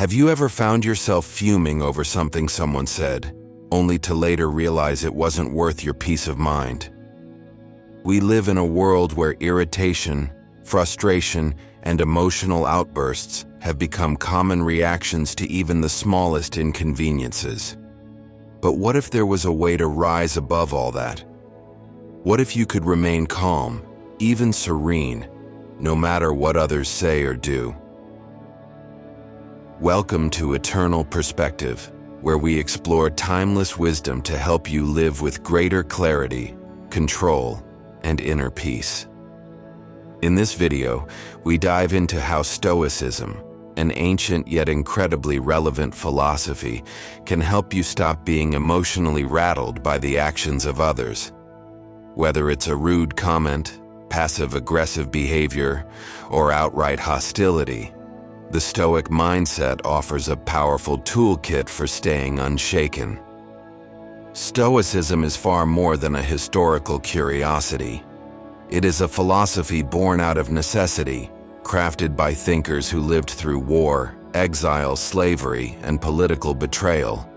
Have you ever found yourself fuming over something someone said, only to later realize it wasn't worth your peace of mind? We live in a world where irritation, frustration, and emotional outbursts have become common reactions to even the smallest inconveniences. But what if there was a way to rise above all that? What if you could remain calm, even serene, no matter what others say or do? Welcome to Eternal Perspective, where we explore timeless wisdom to help you live with greater clarity, control, and inner peace. In this video, we dive into how Stoicism, an ancient yet incredibly relevant philosophy, can help you stop being emotionally rattled by the actions of others. Whether it's a rude comment, passive-aggressive behavior, or outright hostility, the Stoic mindset offers a powerful toolkit for staying unshaken. Stoicism is far more than a historical curiosity. It is a philosophy born out of necessity, crafted by thinkers who lived through war, exile, slavery, and political betrayal.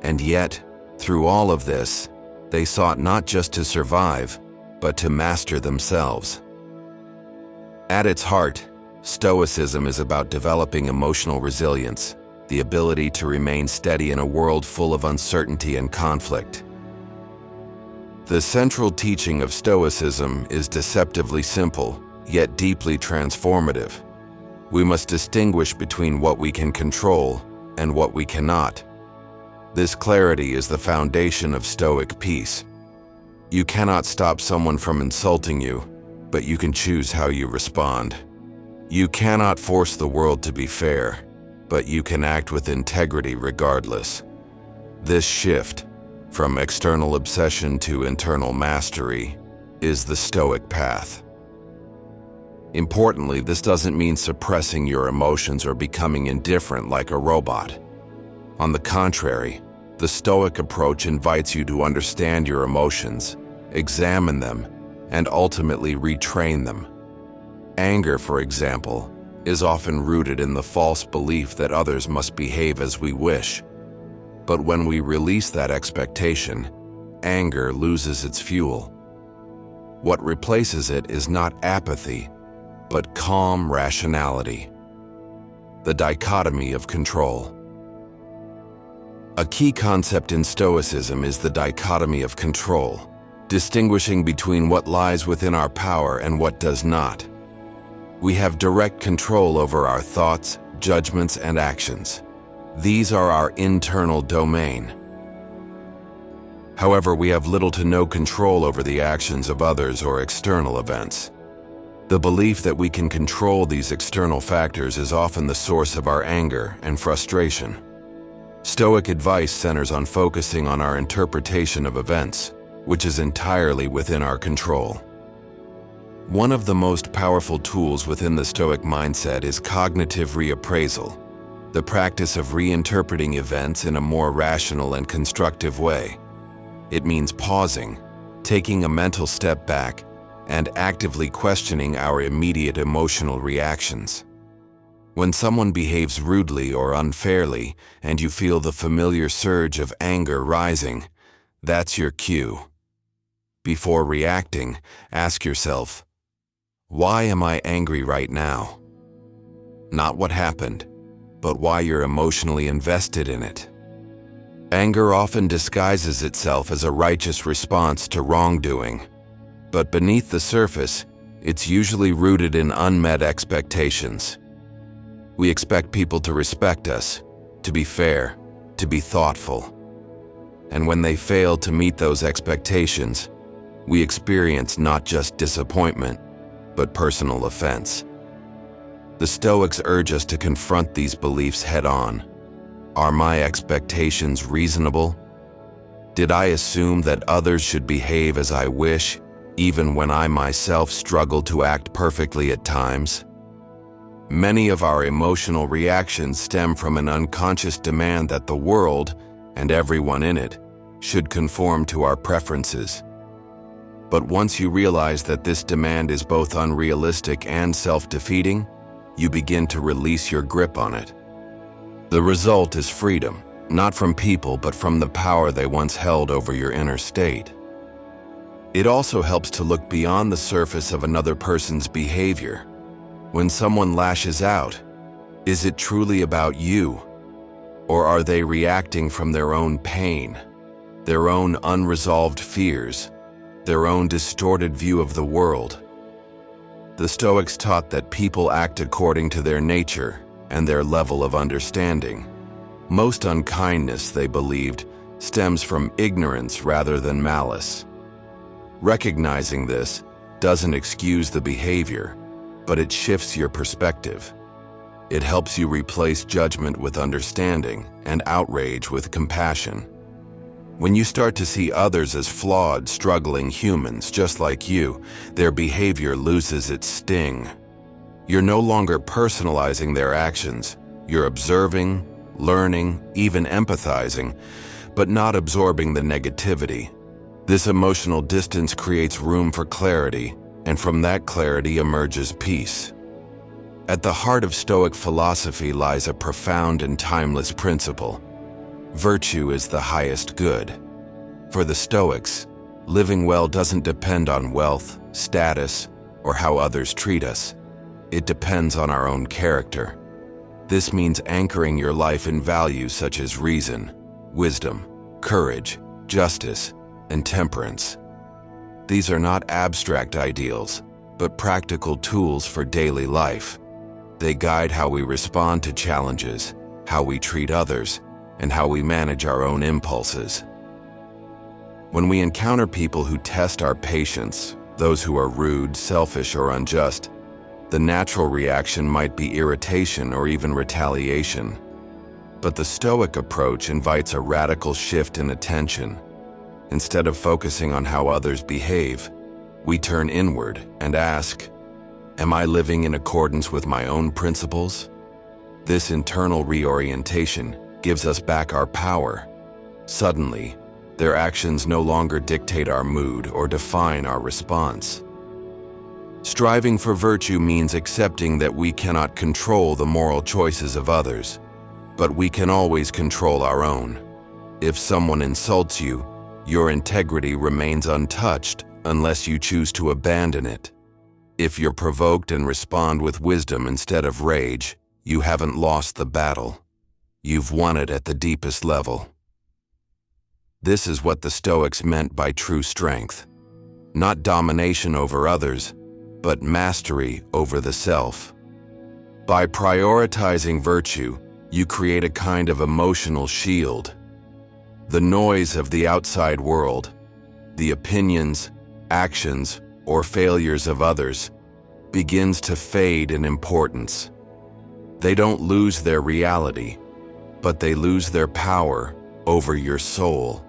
And yet, through all of this, they sought not just to survive, but to master themselves. At its heart, Stoicism is about developing emotional resilience, the ability to remain steady in a world full of uncertainty and conflict. The central teaching of Stoicism is deceptively simple, yet deeply transformative. We must distinguish between what we can control and what we cannot. This clarity is the foundation of Stoic peace. You cannot stop someone from insulting you, but you can choose how you respond. You cannot force the world to be fair, but you can act with integrity regardless. This shift, from external obsession to internal mastery, is the Stoic path. Importantly, this doesn't mean suppressing your emotions or becoming indifferent like a robot. On the contrary, the Stoic approach invites you to understand your emotions, examine them, and ultimately retrain them. Anger, for example, is often rooted in the false belief that others must behave as we wish. But when we release that expectation, anger loses its fuel. What replaces it is not apathy, but calm rationality. The dichotomy of control. A key concept in Stoicism is the dichotomy of control, distinguishing between what lies within our power and what does not. We have direct control over our thoughts, judgments, and actions. These are our internal domain. However, we have little to no control over the actions of others or external events. The belief that we can control these external factors is often the source of our anger and frustration. Stoic advice centers on focusing on our interpretation of events, which is entirely within our control. One of the most powerful tools within the Stoic mindset is cognitive reappraisal, the practice of reinterpreting events in a more rational and constructive way. It means pausing, taking a mental step back, and actively questioning our immediate emotional reactions. When someone behaves rudely or unfairly, and you feel the familiar surge of anger rising, that's your cue. Before reacting, ask yourself, why am I angry right now? Not what happened, but why you're emotionally invested in it. Anger often disguises itself as a righteous response to wrongdoing, but beneath the surface, it's usually rooted in unmet expectations. We expect people to respect us, to be fair, to be thoughtful. And when they fail to meet those expectations, we experience not just disappointment, but personal offense. The Stoics urge us to confront these beliefs head-on. Are my expectations reasonable? Did I assume that others should behave as I wish, even when I myself struggle to act perfectly at times? Many of our emotional reactions stem from an unconscious demand that the world, and everyone in it, should conform to our preferences. But once you realize that this demand is both unrealistic and self-defeating, you begin to release your grip on it. The result is freedom, not from people but from the power they once held over your inner state. It also helps to look beyond the surface of another person's behavior. When someone lashes out, is it truly about you? Or are they reacting from their own pain, their own unresolved fears, their own distorted view of the world? The Stoics taught that people act according to their nature and their level of understanding. Most unkindness, they believed, stems from ignorance rather than malice. Recognizing this doesn't excuse the behavior, but it shifts your perspective. It helps you replace judgment with understanding and outrage with compassion. When you start to see others as flawed, struggling humans just like you, their behavior loses its sting. You're no longer personalizing their actions. You're observing, learning, even empathizing, but not absorbing the negativity. This emotional distance creates room for clarity, and from that clarity emerges peace. At the heart of Stoic philosophy lies a profound and timeless principle. Virtue is the highest good. For the Stoics, living well doesn't depend on wealth, status, or how others treat us. It depends on our own character. This means anchoring your life in values such as reason, wisdom, courage, justice, and temperance. These are not abstract ideals, but practical tools for daily life. They guide how we respond to challenges, how we treat others, and how we manage our own impulses. When we encounter people who test our patience, those who are rude, selfish, or unjust, the natural reaction might be irritation or even retaliation. But the Stoic approach invites a radical shift in attention. Instead of focusing on how others behave, we turn inward and ask, am I living in accordance with my own principles? This internal reorientation gives us back our power. Suddenly, their actions no longer dictate our mood or define our response. Striving for virtue means accepting that we cannot control the moral choices of others, but we can always control our own. If someone insults you, your integrity remains untouched unless you choose to abandon it. If you're provoked and respond with wisdom instead of rage, you haven't lost the battle. You've won it at the deepest level. This is what the Stoics meant by true strength. Not domination over others, but mastery over the self. By prioritizing virtue, you create a kind of emotional shield. The noise of the outside world, the opinions, actions, or failures of others, begins to fade in importance. They don't lose their reality, but they lose their power over your soul.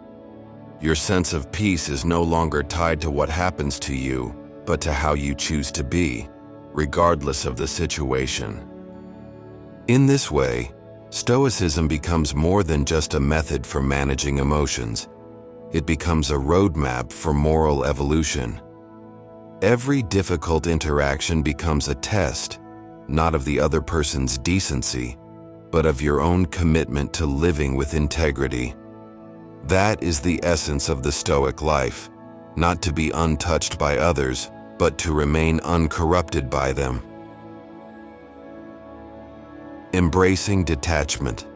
Your sense of peace is no longer tied to what happens to you, but to how you choose to be, regardless of the situation. In this way, Stoicism becomes more than just a method for managing emotions. It becomes a roadmap for moral evolution. Every difficult interaction becomes a test, not of the other person's decency, but of your own commitment to living with integrity. That is the essence of the Stoic life, not to be untouched by others, but to remain uncorrupted by them. Embracing detachment.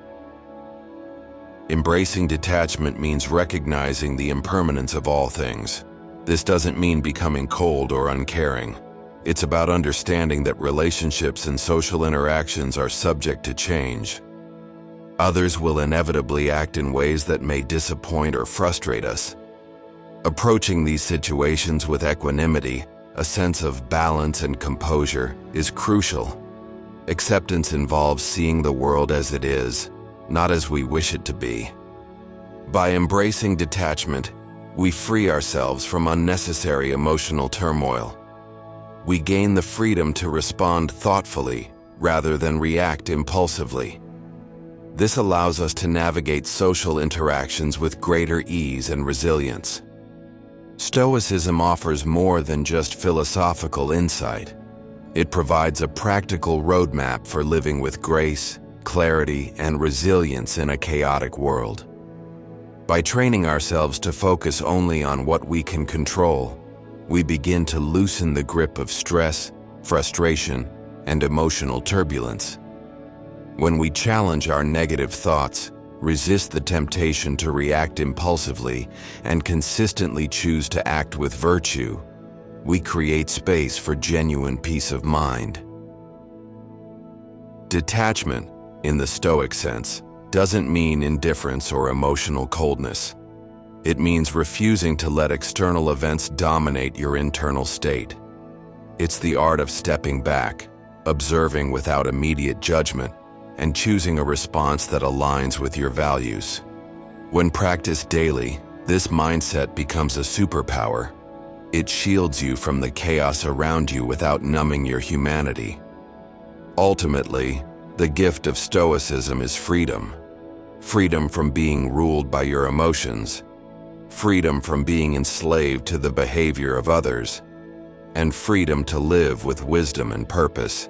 Embracing detachment means recognizing the impermanence of all things. This doesn't mean becoming cold or uncaring. It's about understanding that relationships and social interactions are subject to change. Others will inevitably act in ways that may disappoint or frustrate us. Approaching these situations with equanimity, a sense of balance and composure, is crucial. Acceptance involves seeing the world as it is, not as we wish it to be. By embracing detachment, we free ourselves from unnecessary emotional turmoil. We gain the freedom to respond thoughtfully rather than react impulsively. This allows us to navigate social interactions with greater ease and resilience. Stoicism offers more than just philosophical insight. It provides a practical roadmap for living with grace, clarity, and resilience in a chaotic world. By training ourselves to focus only on what we can control, we begin to loosen the grip of stress, frustration, and emotional turbulence. When we challenge our negative thoughts, resist the temptation to react impulsively, and consistently choose to act with virtue, we create space for genuine peace of mind. Detachment, in the Stoic sense, doesn't mean indifference or emotional coldness. It means refusing to let external events dominate your internal state. It's the art of stepping back, observing without immediate judgment, and choosing a response that aligns with your values. When practiced daily, this mindset becomes a superpower. It shields you from the chaos around you without numbing your humanity. Ultimately, the gift of Stoicism is freedom. Freedom from being ruled by your emotions, freedom from being enslaved to the behavior of others, and freedom to live with wisdom and purpose.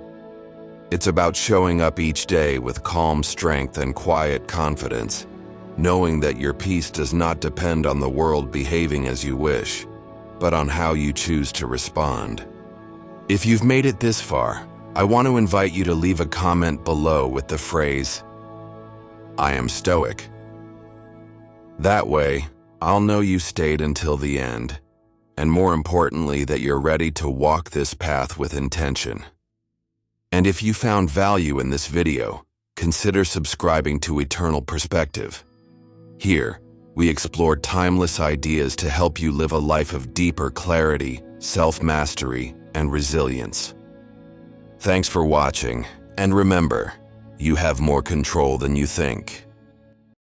It's about showing up each day with calm strength and quiet confidence, knowing that your peace does not depend on the world behaving as you wish, but on how you choose to respond. If you've made it this far, I want to invite you to leave a comment below with the phrase, "I am Stoic." That way, I'll know you stayed until the end, and more importantly, that you're ready to walk this path with intention. And if you found value in this video, consider subscribing to Eternal Perspective. Here, we explore timeless ideas to help you live a life of deeper clarity, self-mastery, and resilience. Thanks for watching, and remember, you have more control than you think.